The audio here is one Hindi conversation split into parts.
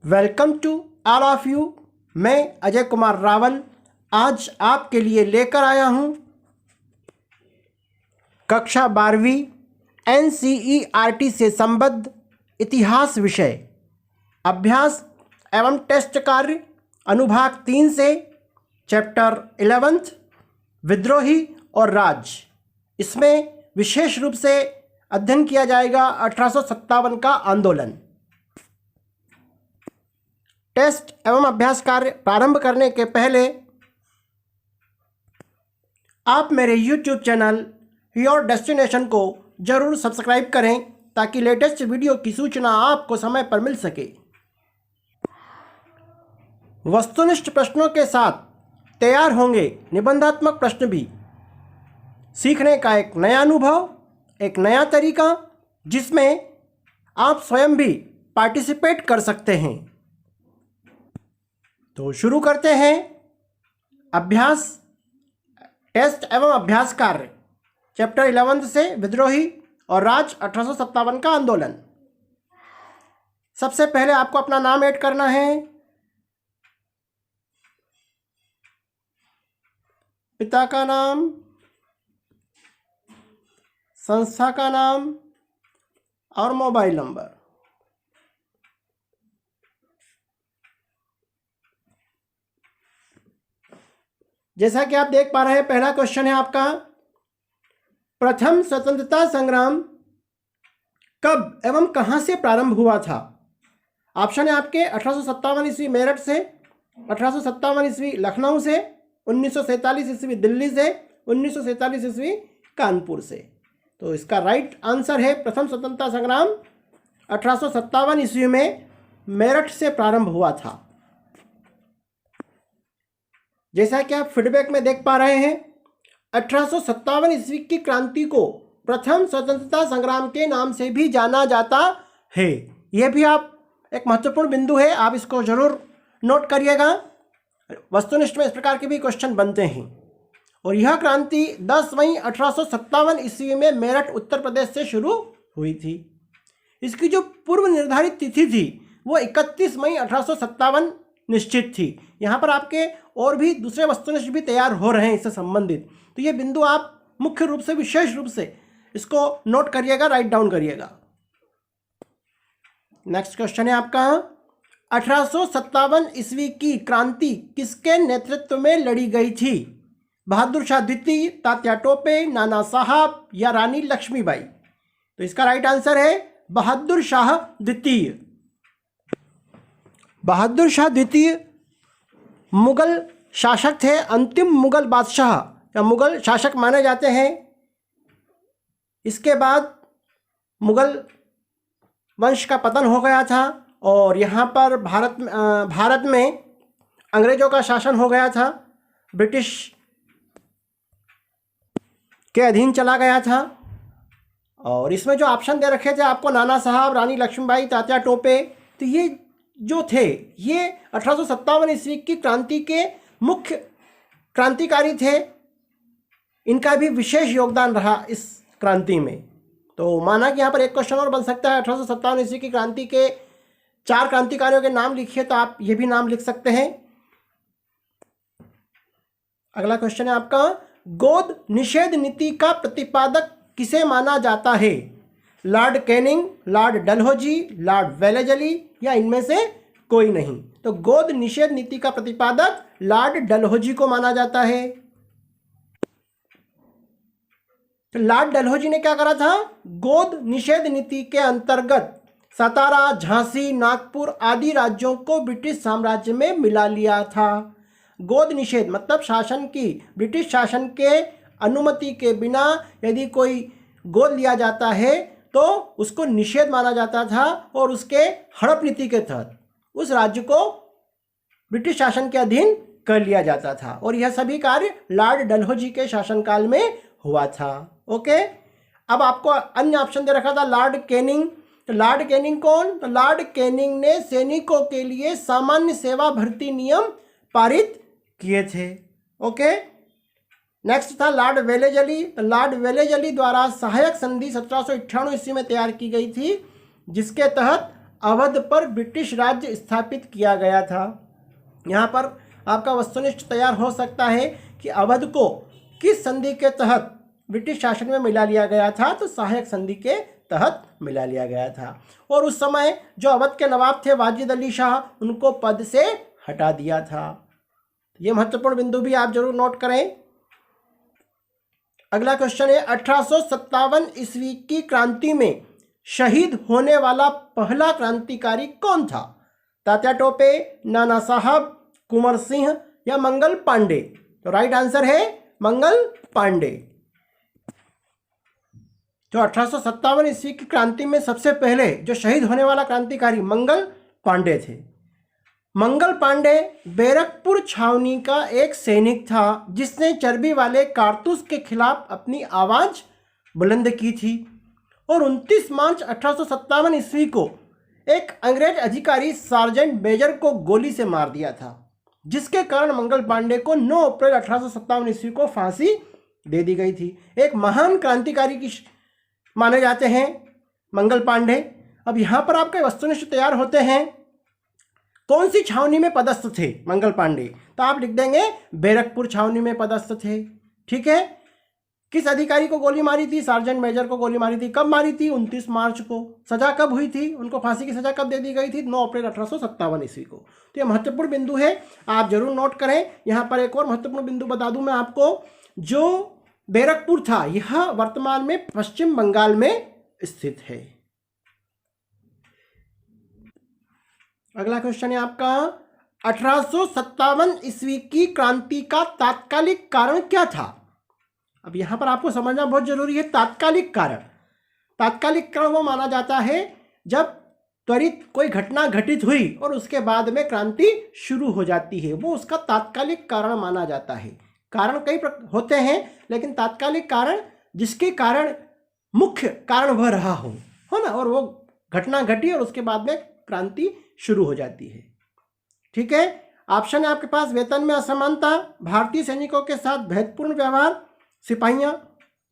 Welcome to all of you. मैं अजय कुमार रावल आज आपके लिए लेकर आया हूँ कक्षा 12वीं NCERT से संबद्ध इतिहास विषय अभ्यास एवं टेस्ट कार्य अनुभाग 3 से चैप्टर 11 विद्रोही और राज। इसमें विशेष रूप से अध्ययन किया जाएगा 1857 का आंदोलन। टेस्ट एवं अभ्यास कार्य प्रारंभ करने के पहले आप मेरे YouTube चैनल योर डेस्टिनेशन को जरूर सब्सक्राइब करें ताकि लेटेस्ट वीडियो की सूचना आपको समय पर मिल सके। वस्तुनिष्ठ प्रश्नों के साथ तैयार होंगे निबंधात्मक प्रश्न भी। सीखने का एक नया अनुभव, एक नया तरीका जिसमें आप स्वयं भी पार्टिसिपेट कर सकते हैं। तो शुरू करते हैं अभ्यास टेस्ट एवं अभ्यास कार्य चैप्टर 11 से विद्रोही और राज 1857 का आंदोलन। सबसे पहले आपको अपना नाम ऐड करना है, पिता का नाम, संस्था का नाम और मोबाइल नंबर। जैसा कि आप देख पा रहे हैं, पहला क्वेश्चन है आपका, प्रथम स्वतंत्रता संग्राम कब एवं कहां से प्रारंभ हुआ था। ऑप्शन है आपके 1857 ईस्वी मेरठ से, 1857 ईस्वी लखनऊ से, 1947 ईस्वी दिल्ली से, 1947 ईस्वी कानपुर से। तो इसका राइट आंसर है प्रथम स्वतंत्रता संग्राम 1857 ईस्वी में मेरठ से प्रारंभ हुआ था। जैसा कि आप फीडबैक में देख पा रहे हैं, 1857 ईस्वी की क्रांति को प्रथम स्वतंत्रता संग्राम के नाम से भी जाना जाता है। यह भी आप एक महत्वपूर्ण बिंदु है, आप इसको जरूर नोट करिएगा। वस्तुनिष्ठ में इस प्रकार के भी क्वेश्चन बनते हैं। और यह क्रांति 10 मई 1857 ईस्वी में मेरठ उत्तर प्रदेश से शुरू हुई थी। इसकी जो पूर्व निर्धारित तिथि थी वो 31 मई 1857 निश्चित थी। यहाँ पर आपके और भी दूसरे वस्तुनिष्ठ भी तैयार हो रहे हैं इससे संबंधित। तो ये बिंदु आप मुख्य रूप से विशेष रूप से इसको नोट करिएगा, राइट डाउन करिएगा। नेक्स्ट क्वेश्चन है आपका, 1857 ईस्वी की क्रांति किसके नेतृत्व में लड़ी गई थी। बहादुर शाह द्वितीय, तात्या टोपे, नाना साहब या रानी लक्ष्मीबाई। तो इसका राइट आंसर है बहादुर शाह द्वितीय। बहादुर शाह द्वितीय मुगल शासक थे, अंतिम मुगल बादशाह या मुगल शासक माने जाते हैं। इसके बाद मुगल वंश का पतन हो गया था और यहाँ पर भारत में अंग्रेजों का शासन हो गया था, ब्रिटिश के अधीन चला गया था। और इसमें जो ऑप्शन दे रखे थे आपको, नाना साहब, रानी लक्ष्मीबाई, तात्या टोपे, तो ये जो थे ये 1857 ईस्वी की क्रांति के मुख्य क्रांतिकारी थे। इनका भी विशेष योगदान रहा इस क्रांति में। तो माना कि यहाँ पर एक क्वेश्चन और बन सकता है, 1857 ईस्वी की क्रांति के 4 क्रांतिकारियों के नाम लिखिए, तो आप ये भी नाम लिख सकते हैं। अगला क्वेश्चन है आपका, गोद निषेध नीति का प्रतिपादक किसे माना जाता है। Lord Canning, Lord Dalhousie, Lord Wellesley या इनमें से कोई नहीं। तो गोद निषेध नीति का प्रतिपादक लॉर्ड डलहौजी को माना जाता है। तो लॉर्ड डलहौजी ने क्या करा था, गोद निषेध नीति के अंतर्गत सतारा, झांसी, नागपुर आदि राज्यों को ब्रिटिश साम्राज्य में मिला लिया था। गोद निषेध मतलब शासन की, ब्रिटिश शासन के अनुमति के बिना यदि कोई गोद लिया जाता है तो उसको निषेध माना जाता था और उसके हड़प नीति के तहत उस राज्य को ब्रिटिश शासन के अधीन कर लिया जाता था। और यह सभी कार्य लॉर्ड डलहौजी के शासनकाल में हुआ था। ओके, अब आपको अन्य ऑप्शन दे रखा था लॉर्ड कैनिंग। तो लॉर्ड कैनिंग कौन, तो लॉर्ड कैनिंग ने सैनिकों के लिए सामान्य सेवा भर्ती नियम पारित किए थे। ओके, नेक्स्ट था लॉर्ड वेलेजली। तो लॉर्ड वेलेजली द्वारा सहायक संधि 1798 ईस्वी में तैयार की गई थी, जिसके तहत अवध पर ब्रिटिश राज्य स्थापित किया गया था। यहाँ पर आपका वस्तुनिष्ठ तैयार हो सकता है कि अवध को किस संधि के तहत ब्रिटिश शासन में मिला लिया गया था, तो सहायक संधि के तहत मिला लिया गया था। और उस समय जो अवध के नवाब थे वाजिद अली शाह, उनको पद से हटा दिया था। ये महत्वपूर्ण बिंदु भी आप जरूर नोट करें। अगला क्वेश्चन है 1857 ईस्वी की क्रांति में शहीद होने वाला पहला क्रांतिकारी कौन था? तात्या टोपे, नाना साहब, कुंवर सिंह या मंगल पांडे? तो राइट आंसर है मंगल पांडे। तो 1857 ईस्वी की क्रांति में सबसे पहले जो शहीद होने वाला क्रांतिकारी मंगल पांडे थे। मंगल पांडे बैरकपुर छावनी का एक सैनिक था जिसने चर्बी वाले कारतूस के खिलाफ अपनी आवाज बुलंद की थी और 29 मार्च 1857 ईस्वी को एक अंग्रेज अधिकारी सार्जेंट मेजर को गोली से मार दिया था, जिसके कारण मंगल पांडे को 9 अप्रैल 1857 ईस्वी को फांसी दे दी गई थी। एक महान क्रांतिकारी की माने जाते हैं मंगल पांडे। अब यहाँ पर आपके वस्तुनिष्ठ तैयार होते हैं, कौन सी छावनी में पदस्थ थे मंगल पांडे? तो आप लिख देंगे बैरकपुर छावनी में पदस्थ थे। ठीक है। किस अधिकारी को गोली मारी थी? सार्जेंट मेजर को गोली मारी थी। कब मारी थी? 29 मार्च को। सजा कब हुई थी? उनको फांसी की सजा कब दे दी गई थी? 9 अप्रैल 1857 ईस्वी को। तो ये महत्वपूर्ण बिंदु है, आप जरूर नोट करें। यहाँ पर एक और महत्वपूर्ण बिंदु बता दूं मैं आपको, जो बैरकपुर था यह वर्तमान में पश्चिम बंगाल में स्थित है। अगला क्वेश्चन है आपका 1857 ईस्वी की क्रांति का तात्कालिक कारण क्या था? अब यहां पर आपको समझना बहुत जरूरी है। तात्कालिक कारण वो माना जाता है जब त्वरित कोई घटना घटित हुई और उसके बाद में क्रांति शुरू हो जाती है, वो उसका तात्कालिक कारण माना जाता है। कारण कई होते हैं, लेकिन तात्कालिक कारण जिसके कारण मुख्य कारण वह रहा हो ना, और वो घटना घटी और उसके बाद में क्रांति शुरू हो जाती है। ठीक है। ऑप्शन है आपके पास, वेतन में असमानता, भारतीय सैनिकों के साथ भेदपूर्ण व्यवहार, सिपाहियां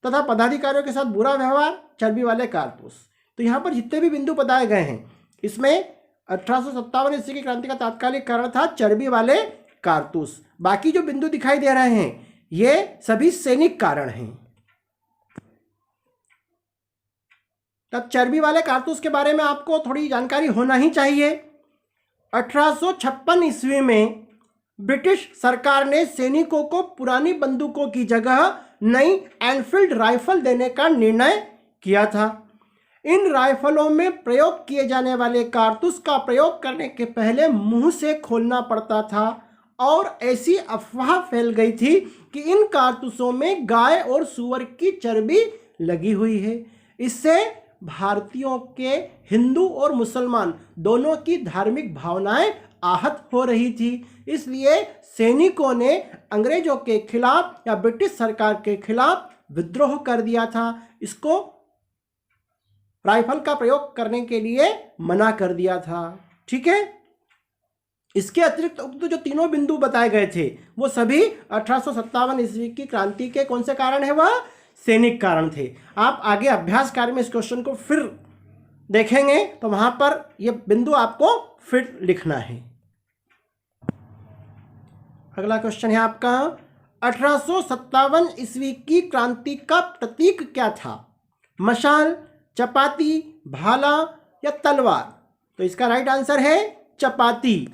तथा पदाधिकारियों के साथ बुरा व्यवहार, चर्बी वाले कारतूस। तो यहाँ पर जितने भी बिंदु बताए गए हैं, इसमें 1857 ईस्वी की क्रांति का तात्कालिक कारण था चर्बी वाले कारतूस। बाकी जो बिंदु दिखाई दे रहे हैं ये सभी सैनिक कारण हैं। तब चर्बी वाले कारतूस के बारे में आपको थोड़ी जानकारी होना ही चाहिए। 1856 ईस्वी में ब्रिटिश सरकार ने सैनिकों को पुरानी बंदूकों की जगह नई एनफील्ड राइफल देने का निर्णय किया था। इन राइफलों में प्रयोग किए जाने वाले कारतूस का प्रयोग करने के पहले मुंह से खोलना पड़ता था और ऐसी अफवाह फैल गई थी कि इन कारतूसों में गाय और सूअर की चर्बी लगी हुई है। इससे भारतीयों के हिंदू और मुसलमान दोनों की धार्मिक भावनाएं आहत हो रही थी। इसलिए सैनिकों ने अंग्रेजों के खिलाफ या ब्रिटिश सरकार के खिलाफ विद्रोह कर दिया था। इसको राइफल का प्रयोग करने के लिए मना कर दिया था। ठीक है। इसके अतिरिक्त उक्त जो तीनों बिंदु बताए गए थे वो सभी 1857 ईस्वी की क्रांति के कौन से कारण है? वह सैनिक कारण थे। आप आगे अभ्यास कार्य में इस क्वेश्चन को फिर देखेंगे तो वहां पर ये बिंदु आपको फिर लिखना है। अगला क्वेश्चन है आपका 1857 ईस्वी की क्रांति का प्रतीक क्या था? मशाल, चपाती, भाला या तलवार? तो इसका राइट आंसर है चपाती।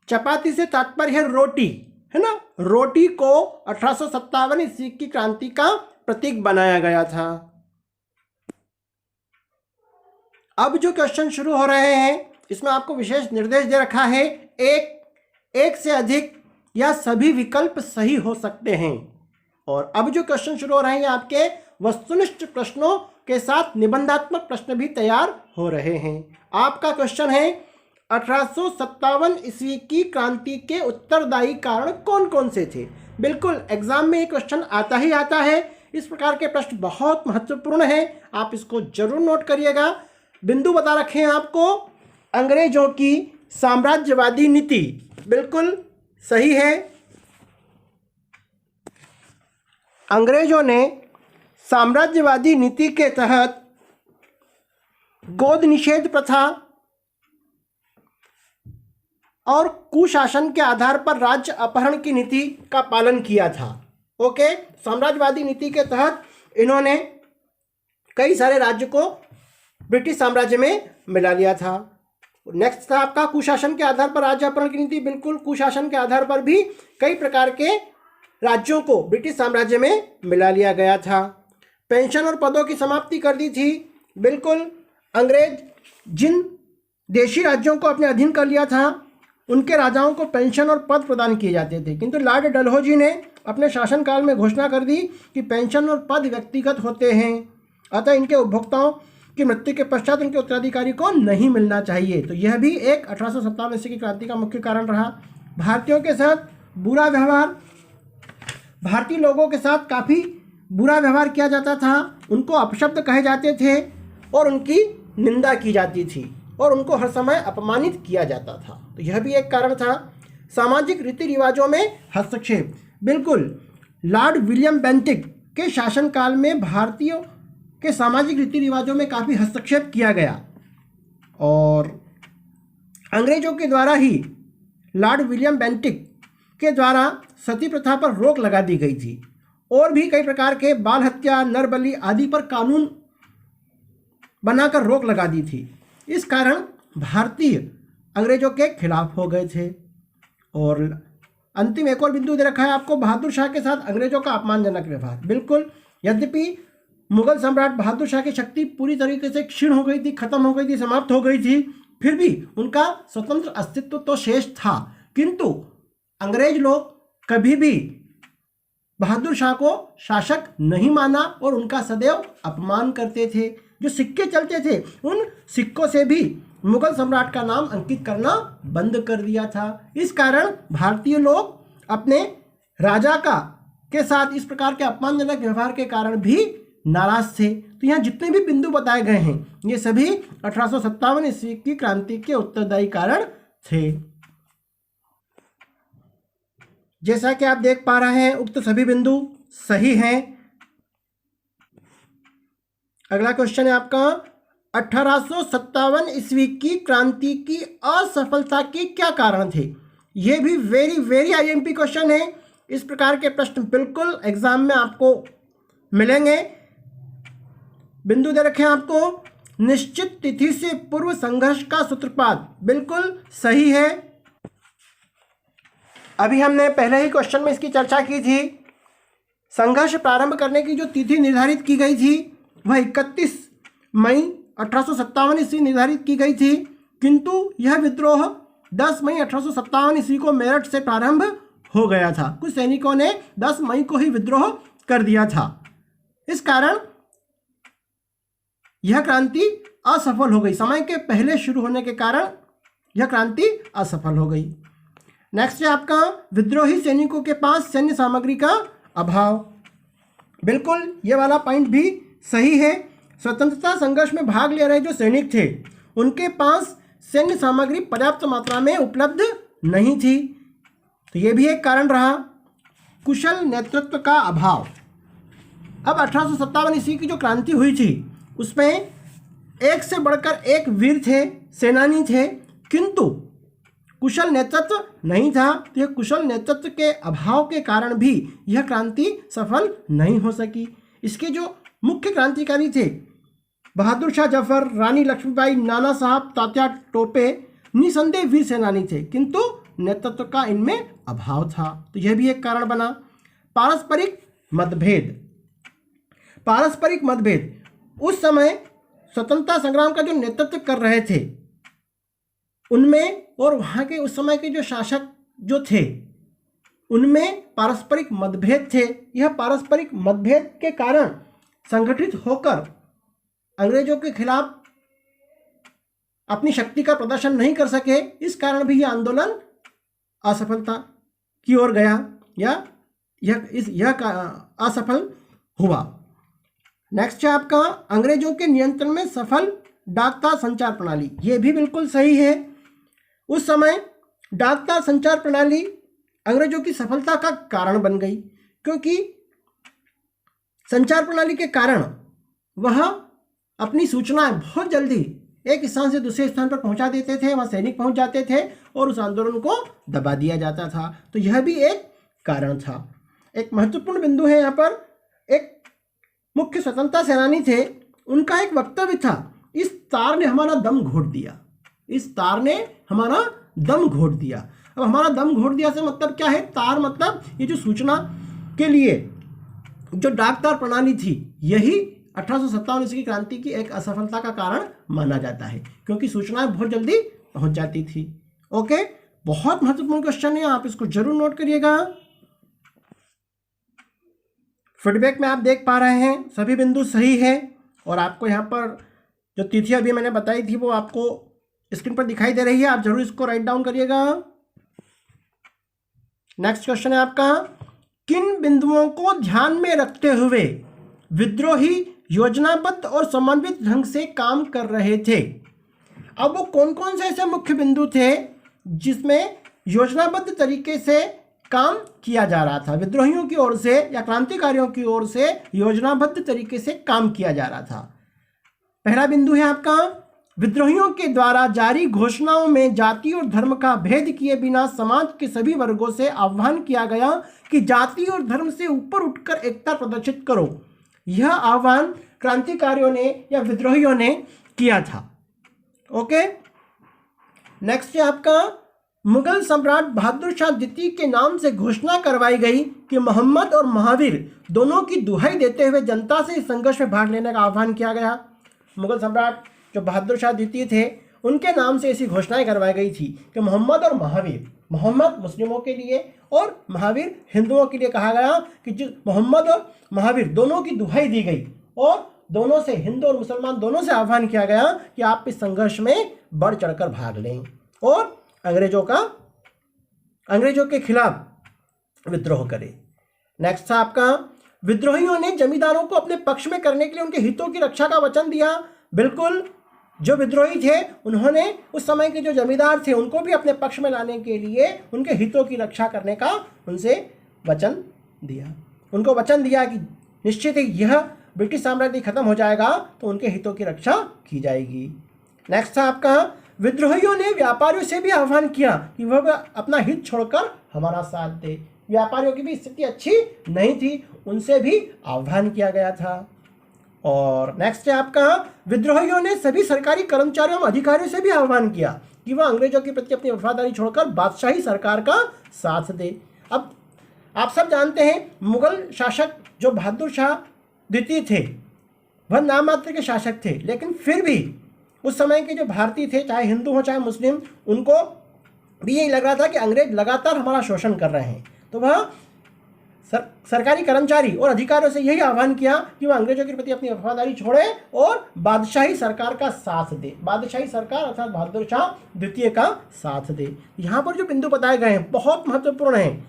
चपाती से तात्पर्य है रोटी, है ना। रोटी को 1857 ईस्वी की क्रांति का प्रतीक बनाया गया था। अब जो क्वेश्चन शुरू हो रहे हैं इसमें आपको विशेष निर्देश दे रखा है, एक से अधिक या सभी विकल्प सही हो सकते हैं। और अब जो क्वेश्चन शुरू हो रहे हैं आपके वस्तुनिष्ठ प्रश्नों के साथ निबंधात्मक प्रश्न भी तैयार हो रहे हैं। आपका क्वेश्चन है 1857 ईस्वी की क्रांति के उत्तरदायी कारण कौन कौन से थे? बिल्कुल एग्जाम में ये क्वेश्चन आता ही आता है। इस प्रकार के प्रश्न बहुत महत्वपूर्ण हैं, आप इसको जरूर नोट करिएगा। बिंदु बता रखे हैं आपको, अंग्रेजों की साम्राज्यवादी नीति, बिल्कुल सही है। अंग्रेजों ने साम्राज्यवादी नीति के तहत गोद निषेध प्रथा और कुशासन के आधार पर राज्य अपहरण की नीति का पालन किया था। ओके, साम्राज्यवादी नीति के तहत इन्होंने कई सारे राज्य को ब्रिटिश साम्राज्य में मिला लिया था। नेक्स्ट था आपका कुशासन के आधार पर राज्य अपहरण की नीति। बिल्कुल, कुशासन के आधार पर भी कई प्रकार के राज्यों को ब्रिटिश साम्राज्य में मिला लिया गया था। पेंशन और पदों की समाप्ति कर दी थी। बिल्कुल, अंग्रेज जिन देशी राज्यों को अपने अधीन कर लिया था उनके राजाओं को पेंशन और पद प्रदान किए जाते थे, किंतु लॉर्ड डलहौजी ने अपने शासनकाल में घोषणा कर दी कि पेंशन और पद व्यक्तिगत होते हैं, अतः इनके उपभोक्ताओं की मृत्यु के पश्चात उनके उत्तराधिकारी को नहीं मिलना चाहिए। तो यह भी एक 1857 ईस्वी की क्रांति का मुख्य कारण रहा। भारतीयों के साथ बुरा व्यवहार, भारतीय लोगों के साथ काफ़ी बुरा व्यवहार किया जाता था, उनको अपशब्द कहे जाते थे और उनकी निंदा की जाती थी और उनको हर समय अपमानित किया जाता था। तो यह भी एक कारण था। सामाजिक रीति रिवाजों में हस्तक्षेप। बिल्कुल, लॉर्ड विलियम बेंटिक के शासनकाल में भारतीयों के सामाजिक रीति रिवाजों में काफ़ी हस्तक्षेप किया गया और अंग्रेजों के द्वारा ही लॉर्ड विलियम बेंटिक के द्वारा सती प्रथा पर रोक लगा दी गई थी और भी कई प्रकार के बाल हत्या, नरबली आदि पर कानून बनाकर रोक लगा दी थी। इस कारण भारतीय अंग्रेजों के खिलाफ हो गए थे। और अंतिम एक और बिंदु दे रखा है आपको, बहादुर शाह के साथ अंग्रेजों का अपमानजनक व्यवहार। बिल्कुल, यद्यपि मुगल सम्राट बहादुर शाह की शक्ति पूरी तरीके से क्षीण हो गई थी, खत्म हो गई थी, समाप्त हो गई थी, फिर भी उनका स्वतंत्र अस्तित्व तो शेष था, किंतु अंग्रेज लोग कभी भी बहादुर शाह को शासक नहीं माना और उनका सदैव अपमान करते थे। जो सिक्के चलते थे उन सिक्कों से भी मुगल सम्राट का नाम अंकित करना बंद कर दिया था। इस कारण भारतीय लोग अपने राजा के साथ इस प्रकार के अपमानजनक व्यवहार के कारण भी नाराज थे। तो यहाँ जितने भी बिंदु बताए गए हैं ये सभी 1857 ईस्वी की क्रांति के उत्तरदायी कारण थे। जैसा कि आप देख पा रहे हैं उक्त सभी बिंदु सही हैं। अगला क्वेश्चन है आपका, 1857 ईस्वी की क्रांति की असफलता के क्या कारण थे? ये भी वेरी वेरी आईएमपी क्वेश्चन है। इस प्रकार के प्रश्न बिल्कुल एग्जाम में आपको मिलेंगे। बिंदु दे रखे हैं आपको, निश्चित तिथि से पूर्व संघर्ष का सूत्रपात। बिल्कुल सही है। अभी हमने पहले ही क्वेश्चन में इसकी चर्चा की थी। संघर्ष प्रारंभ करने की जो तिथि निर्धारित की गई थी वह 31 मई 1857 ईस्वी निर्धारित की गई थी, किंतु यह विद्रोह 10 मई 1857 ईस्वी को मेरठ से प्रारंभ हो गया था। कुछ सैनिकों ने 10 मई को ही विद्रोह कर दिया था। इस कारण यह क्रांति असफल हो गई। समय के पहले शुरू होने के कारण यह क्रांति असफल हो गई। नेक्स्ट है आपका, विद्रोही सैनिकों के पास सैन्य सामग्री का अभाव। बिल्कुल ये वाला पॉइंट भी सही है। स्वतंत्रता संघर्ष में भाग ले रहे जो सैनिक थे उनके पास सैन्य सामग्री पर्याप्त मात्रा में उपलब्ध नहीं थी, तो ये भी एक कारण रहा। कुशल नेतृत्व का अभाव। अब 1857 ईस्वी की जो क्रांति हुई थी उसमें एक से बढ़कर एक वीर थे, सेनानी थे, किंतु कुशल नेतृत्व नहीं था। तो यह कुशल नेतृत्व के अभाव के कारण भी यह क्रांति सफल नहीं हो सकी। इसके जो मुख्य क्रांतिकारी थे बहादुर शाह जफर, रानी लक्ष्मीबाई, नाना साहब, तात्या टोपे निसंदेह वीर सेनानी थे, किंतु नेतृत्व का इनमें अभाव था। तो यह भी एक कारण बना। पारस्परिक मतभेद। पारस्परिक मतभेद उस समय स्वतंत्रता संग्राम का जो नेतृत्व कर रहे थे उनमें और वहाँ के उस समय के जो शासक जो थे उनमें पारस्परिक मतभेद थे। यह पारस्परिक मतभेद के कारण संगठित होकर अंग्रेजों के खिलाफ अपनी शक्ति का प्रदर्शन नहीं कर सके। इस कारण भी यह आंदोलन असफलता की ओर गया या यह असफल हुआ। नेक्स्ट है आपका, अंग्रेजों के नियंत्रण में सफल डाकतार संचार प्रणाली। यह भी बिल्कुल सही है। उस समय डाकतार संचार प्रणाली अंग्रेजों की सफलता का कारण बन गई, क्योंकि संचार प्रणाली के कारण वह अपनी सूचनाएं बहुत जल्दी एक स्थान से दूसरे स्थान पर पहुंचा देते थे, वहां सैनिक पहुंच जाते थे और उस आंदोलन को दबा दिया जाता था। तो यह भी एक कारण था। एक महत्वपूर्ण बिंदु है यहाँ पर, एक मुख्य स्वतंत्रता सेनानी थे, उनका एक वक्तव्य था, इस तार ने हमारा दम घोट दिया। इस तार ने हमारा दम घोट दिया। अब हमारा दम घोट दिया से मतलब क्या है? तार मतलब ये जो सूचना के लिए जो डाक तार प्रणाली थी, यही 1857 ईस्वी की क्रांति की एक असफलता का कारण माना जाता है, क्योंकि सूचनाएं बहुत जल्दी पहुंच जाती थी। ओके, बहुत महत्वपूर्ण क्वेश्चन है, आप इसको जरूर नोट करिएगा। फीडबैक में आप देख पा रहे हैं सभी बिंदु सही है, और आपको यहाँ पर जो तिथि अभी मैंने बताई थी वो आपको स्क्रीन पर दिखाई दे रही है, आप जरूर इसको राइट डाउन करिएगा। नेक्स्ट क्वेश्चन है आपका, किन बिंदुओं को ध्यान में रखते हुए विद्रोही योजनाबद्ध और समन्वित ढंग से काम कर रहे थे? अब वो कौन कौन से ऐसे मुख्य बिंदु थे जिसमें योजनाबद्ध तरीके से काम किया जा रहा था? विद्रोहियों की ओर से या क्रांतिकारियों की ओर से योजनाबद्ध तरीके से काम किया जा रहा था। पहला बिंदु है आपका, विद्रोहियों के द्वारा जारी घोषणाओं में जाति और धर्म का भेद किए बिना समाज के सभी वर्गों से आह्वान किया गया कि जाति और धर्म से ऊपर उठकर एकता प्रदर्शित करो। यह आह्वान क्रांतिकारियों ने या विद्रोहियों ने किया था। ओके, नेक्स्ट है आपका, मुगल सम्राट बहादुर शाह द्वितीय के नाम से घोषणा करवाई गई कि मोहम्मद और महावीर दोनों की दुहाई देते हुए जनता से इस संघर्ष में भाग लेने का आह्वान किया गया। मुगल सम्राट जो बहादुर शाह द्वितीय थे, उनके नाम से ऐसी घोषणाएं करवाई गई थी कि मोहम्मद और महावीर, मोहम्मद मुस्लिमों के लिए और महावीर हिंदुओं के लिए कहा गया कि जो मोहम्मद और महावीर दोनों की दुहाई दी गई और दोनों से, हिंदू और मुसलमान दोनों से आह्वान किया गया कि आप इस संघर्ष में बढ़ चढ़कर भाग लें और अंग्रेजों के खिलाफ विद्रोह करें। नेक्स्ट था आपका, विद्रोहियों ने जमींदारों को अपने पक्ष में करने के लिए उनके हितों की रक्षा का वचन दिया। बिल्कुल, जो विद्रोही थे उन्होंने उस समय के जो जमींदार थे उनको भी अपने पक्ष में लाने के लिए उनके हितों की रक्षा करने का उनसे वचन दिया। उनको वचन दिया कि निश्चित ही यह ब्रिटिश साम्राज्य खत्म हो जाएगा तो उनके हितों की रक्षा की जाएगी। नेक्स्ट था आपका, विद्रोहियों ने व्यापारियों से भी आह्वान किया कि वह अपना हित छोड़कर हमारा साथ दे। व्यापारियों की भी स्थिति अच्छी नहीं थी, उनसे भी आह्वान किया गया था। और नेक्स्ट है आपका, विद्रोहियों ने सभी सरकारी कर्मचारियों और अधिकारियों से भी आह्वान किया कि वह अंग्रेजों के प्रति अपनी वफादारी छोड़कर बादशाही सरकार का साथ दे। अब आप सब जानते हैं मुगल शासक जो बहादुर शाह द्वितीय थे वह नाम मात्र के शासक थे, लेकिन फिर भी उस समय के जो भारतीय थे, चाहे हिंदू हो चाहे मुस्लिम, उनको भी यही लग रहा था कि अंग्रेज लगातार हमारा शोषण कर रहे हैं। तो वह सरकारी कर्मचारी और अधिकारियों से यही आह्वान किया कि वह अंग्रेजों के प्रति अपनी वफादारी छोड़े और बादशाही सरकार का साथ दे। बादशाही सरकार अर्थात बहादुर शाह द्वितीय का साथ दे। यहाँ पर जो बिंदु बताए गए हैं बहुत महत्वपूर्ण हैं।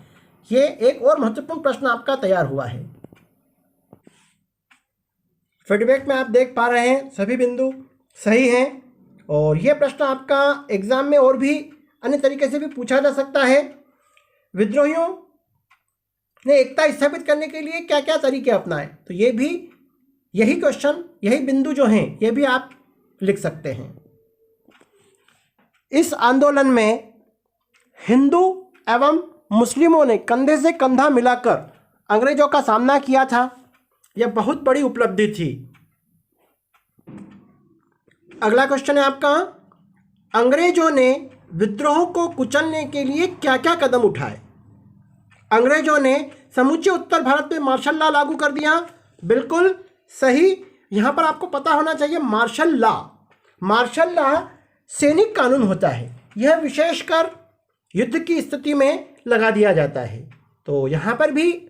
ये एक और महत्वपूर्ण प्रश्न आपका तैयार हुआ है। फीडबैक में आप देख पा रहे हैं सभी बिंदु सही हैं, और यह प्रश्न आपका एग्जाम में और भी अन्य तरीके से भी पूछा जा सकता है। विद्रोहियों ने एकता स्थापित करने के लिए क्या क्या तरीके अपनाए, तो ये भी यही क्वेश्चन, यही बिंदु जो हैं ये भी आप लिख सकते हैं। इस आंदोलन में हिंदू एवं मुस्लिमों ने कंधे से कंधा मिलाकर अंग्रेजों का सामना किया था। यह बहुत बड़ी उपलब्धि थी। अगला क्वेश्चन है आपका, अंग्रेजों ने विद्रोह को कुचलने के लिए क्या क्या कदम उठाए? अंग्रेजों ने समूचे उत्तर भारत में मार्शल लॉ लागू कर दिया। बिल्कुल सही। यहाँ पर आपको पता होना चाहिए मार्शल लॉ सैनिक कानून होता है। यह विशेषकर युद्ध की स्थिति में लगा दिया जाता है। तो यहाँ पर भी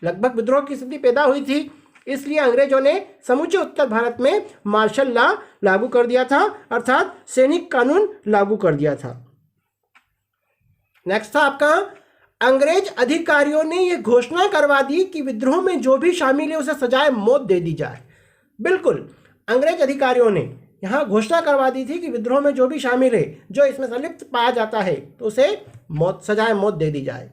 लगभग विद्रोह की स्थिति पैदा हुई थी, इसलिए अंग्रेजों ने समूचे उत्तर भारत में मार्शल लॉ लागू कर दिया था, अर्थात सैनिक कानून लागू कर दिया था। नेक्स्ट था आपका, अंग्रेज अधिकारियों ने यह घोषणा करवा दी कि विद्रोह में जो भी शामिल है उसे सजाए मौत दे दी जाए। बिल्कुल, अंग्रेज अधिकारियों ने यहाँ घोषणा करवा दी थी कि विद्रोह में जो भी शामिल है, जो इसमें संलिप्त पाया जाता है, तो उसे सजाए मौत दे दी जाए।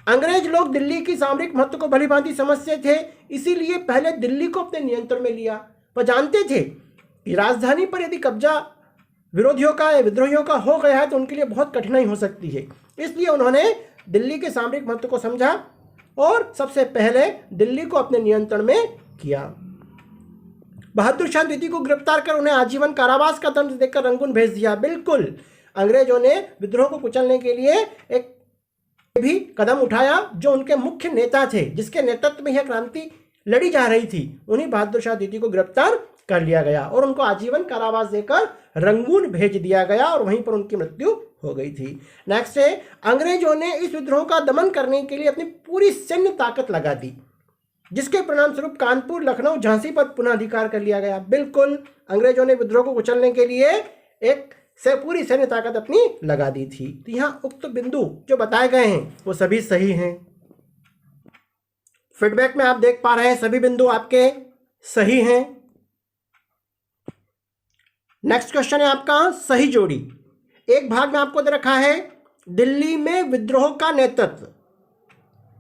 अंग्रेज लोग दिल्ली की सामरिक महत्व को भलीभांति समझते थे, इसीलिए पहले दिल्ली को अपने नियंत्रण में लिया। वह जानते थे कि राजधानी पर यदि कब्जा विरोधियों का या विद्रोहियों का हो गया है तो उनके लिए बहुत कठिनाई हो सकती है। इसलिए उन्होंने दिल्ली के सामरिक महत्व को समझा और सबसे पहले दिल्ली को अपने नियंत्रण में किया। बहादुर शाह द्वितीय को गिरफ्तार कर उन्हें आजीवन कारावास का दंड देकर रंगून भेज दिया। बिल्कुल, अंग्रेजों ने विद्रोह को कुचलने के लिए एक भी कदम उठाया। जो उनके मुख्य नेता थे, जिसके नेतृत्व में यह क्रांति लड़ी जा रही थी, उन्हीं बहादुर शाह द्वितीय को गिरफ्तार कर लिया गया और उनको आजीवन कारावास देकर रंगून भेज दिया गया और वहीं पर उनकी मृत्यु हो गई थी। नेक्स्ट है, अंग्रेजों ने इस विद्रोह का दमन करने के लिए अपनी पूरी सैन्य ताकत लगा दी, जिसके परिणाम स्वरूप कानपुर, लखनऊ, झांसी पर पुनः अधिकार कर लिया गया। बिल्कुल, अंग्रेजों ने विद्रोह को कुचलने के लिए एक से पूरी सैन्य ताकत अपनी लगा दी थी। तो यहाँ उक्त बिंदु जो बताए गए हैं वो सभी सही हैं। फीडबैक में आप देख पा रहे हैं सभी बिंदु आपके सही हैं। नेक्स्ट क्वेश्चन है आपका सही जोड़ी। एक भाग में आपको दे रखा है दिल्ली में विद्रोह का नेतृत्व,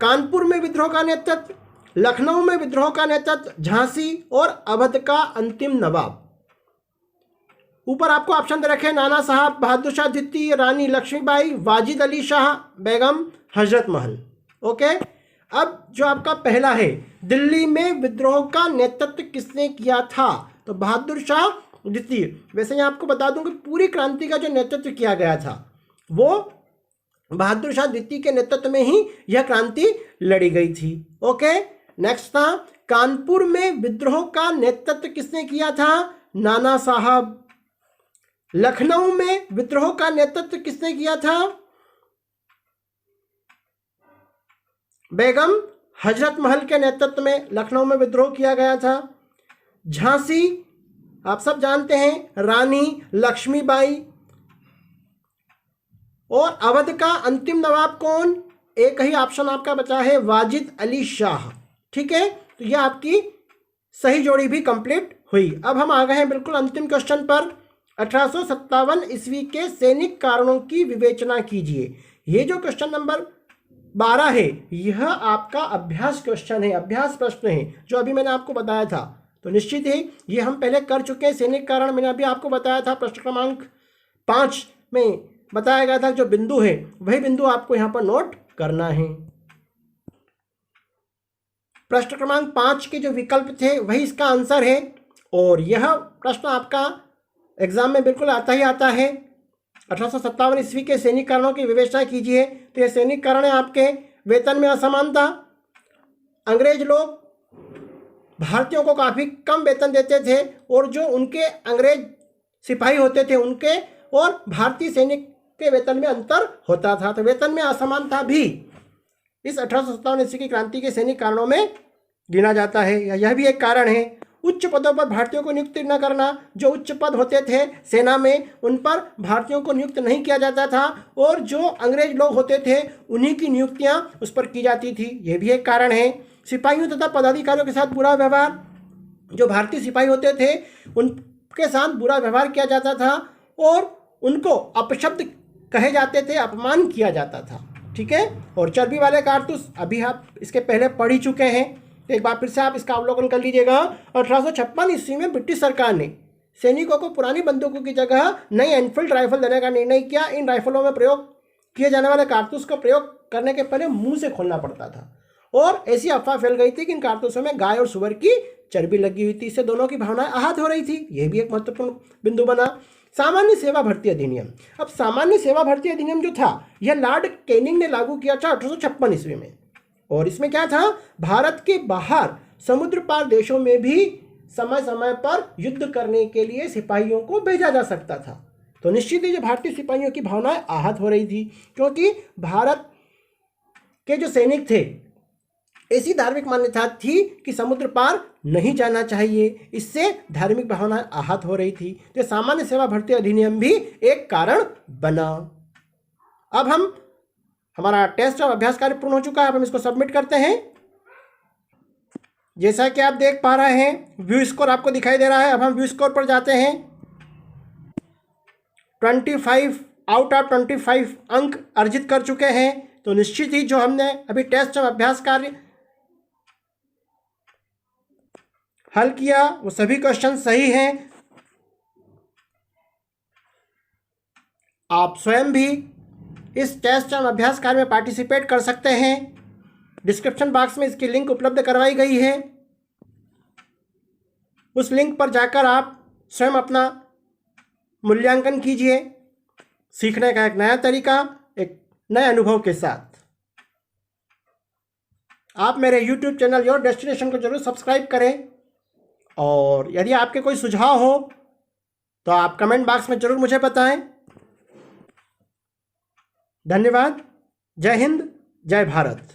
कानपुर में विद्रोह का नेतृत्व, लखनऊ में विद्रोह का नेतृत्व, झांसी और अवध का अंतिम नवाब। ऊपर आपको ऑप्शन दे रखे नाना साहब, बहादुर शाह द्वितीय, रानी लक्ष्मीबाई, वाजिद अली शाह बेगम, हजरत महल। ओके, अब जो आपका पहला है, दिल्ली में विद्रोह का नेतृत्व किसने किया था, तो बहादुर शाह द्वितीय। वैसे यहाँ आपको बता दूं कि पूरी क्रांति का जो नेतृत्व किया गया था वो बहादुर शाह द्वितीय के नेतृत्व में ही यह क्रांति लड़ी गई थी। ओके, नेक्स्ट था कानपुर में विद्रोह का नेतृत्व किसने किया था, नाना साहब। लखनऊ में विद्रोह का नेतृत्व किसने किया था, बेगम हजरत महल के नेतृत्व में लखनऊ में विद्रोह किया गया था। झांसी आप सब जानते हैं रानी लक्ष्मीबाई। और अवध का अंतिम नवाब कौन, एक ही ऑप्शन आपका बचा है, वाजिद अली शाह। ठीक है, तो यह आपकी सही जोड़ी भी कंप्लीट हुई। अब हम आ गए हैं बिल्कुल अंतिम क्वेश्चन पर। 1857 ईस्वी के सैनिक कारणों की विवेचना कीजिए। ये जो क्वेश्चन नंबर 12 है यह आपका अभ्यास क्वेश्चन है, अभ्यास प्रश्न है, जो अभी मैंने आपको बताया था। तो निश्चित ही ये हम पहले कर चुके हैं। सैनिक कारण मैंने अभी आपको बताया था, प्रश्न क्रमांक 5 में बताया गया था। जो बिंदु है वही बिंदु आपको यहाँ पर नोट करना है। प्रश्न क्रमांक 5 के जो विकल्प थे वही इसका आंसर है और यह प्रश्न आपका एग्जाम में बिल्कुल आता ही आता है। 1857 ईस्वी के सैनिक कारणों की विवेचना कीजिए। तो ये सैनिक कारण है आपके वेतन में असमानता। अंग्रेज लोग भारतीयों को काफ़ी कम वेतन देते थे और जो उनके अंग्रेज सिपाही होते थे उनके और भारतीय सैनिक के वेतन में अंतर होता था। तो वेतन में असमानता भी इस 1857 ईस्वी की क्रांति के सैनिक कारणों में गिना जाता है। यह भी एक कारण है। उच्च पदों पर भारतीयों को नियुक्त न करना। जो उच्च पद होते थे सेना में उन पर भारतीयों को नियुक्त नहीं किया जाता था और जो अंग्रेज लोग होते थे उन्हीं की नियुक्तियां उस पर की जाती थी। यह भी एक कारण है। सिपाहियों तथा पदाधिकारियों के साथ बुरा व्यवहार। जो भारतीय सिपाही होते थे उनके साथ बुरा व्यवहार किया जाता था और उनको अपशब्द कहे जाते थे, अपमान किया जाता था। ठीक है, और चर्बी वाले कारतूस अभी आप इसके पहले पढ़ ही चुके हैं, तो एक बार फिर से आप इसका अवलोकन कर लीजिएगा। 1856 ईस्वी में ब्रिटिश सरकार ने सैनिकों को पुरानी बंदूकों की जगह नई एनफील्ड राइफल देने का निर्णय किया। इन राइफलों में प्रयोग किए जाने वाले कारतूस का प्रयोग करने के पहले मुंह से खोलना पड़ता था और ऐसी अफवाह फैल गई थी कि इन कारतूसों में गाय और सुअर की चर्बी लगी हुई थी। इससे दोनों की भावनाएं आहत हो रही थी। यह भी एक महत्वपूर्ण बिंदु बना। सामान्य सेवा भर्ती अधिनियम। अब सामान्य सेवा भर्ती अधिनियम जो था यह लॉर्ड कैनिंग ने लागू किया था 1856 ईस्वी में और इसमें क्या था, भारत के बाहर समुद्र पार देशों में भी समय समय पर युद्ध करने के लिए सिपाहियों को भेजा जा सकता था। तो निश्चित ही जो भारतीय सिपाहियों की भावनाएं आहत हो रही थी क्योंकि भारत के जो सैनिक थे ऐसी धार्मिक मान्यता थी कि समुद्र पार नहीं जाना चाहिए। इससे धार्मिक भावनाएं आहत हो रही थी। तो सामान्य सेवा भर्ती अधिनियम भी एक कारण बना। अब हमारा टेस्ट और अभ्यास कार्य पूर्ण हो चुका है। अब हम इसको सबमिट करते हैं। जैसा कि आप देख पा रहे हैं व्यू स्कोर आपको दिखाई दे रहा है। अब हम व्यू स्कोर पर जाते हैं। 25 आउट ऑफ 25 अंक अर्जित कर चुके हैं। तो निश्चित ही जो हमने अभी टेस्ट और अभ्यास कार्य हल किया वो सभी क्वेश्चन सही हैं। आप स्वयं भी इस टेस्ट एवं अभ्यास कार्य में पार्टिसिपेट कर सकते हैं। डिस्क्रिप्शन बॉक्स में इसकी लिंक उपलब्ध करवाई गई है। उस लिंक पर जाकर आप स्वयं अपना मूल्यांकन कीजिए, सीखने का एक नया तरीका, एक नए अनुभव के साथ। आप मेरे YouTube चैनल योर डेस्टिनेशन को जरूर सब्सक्राइब करें, और यदि आपके कोई सुझाव हो तो आप कमेंट बॉक्स में जरूर मुझे बताएं। धन्यवाद। जय हिंद, जय भारत।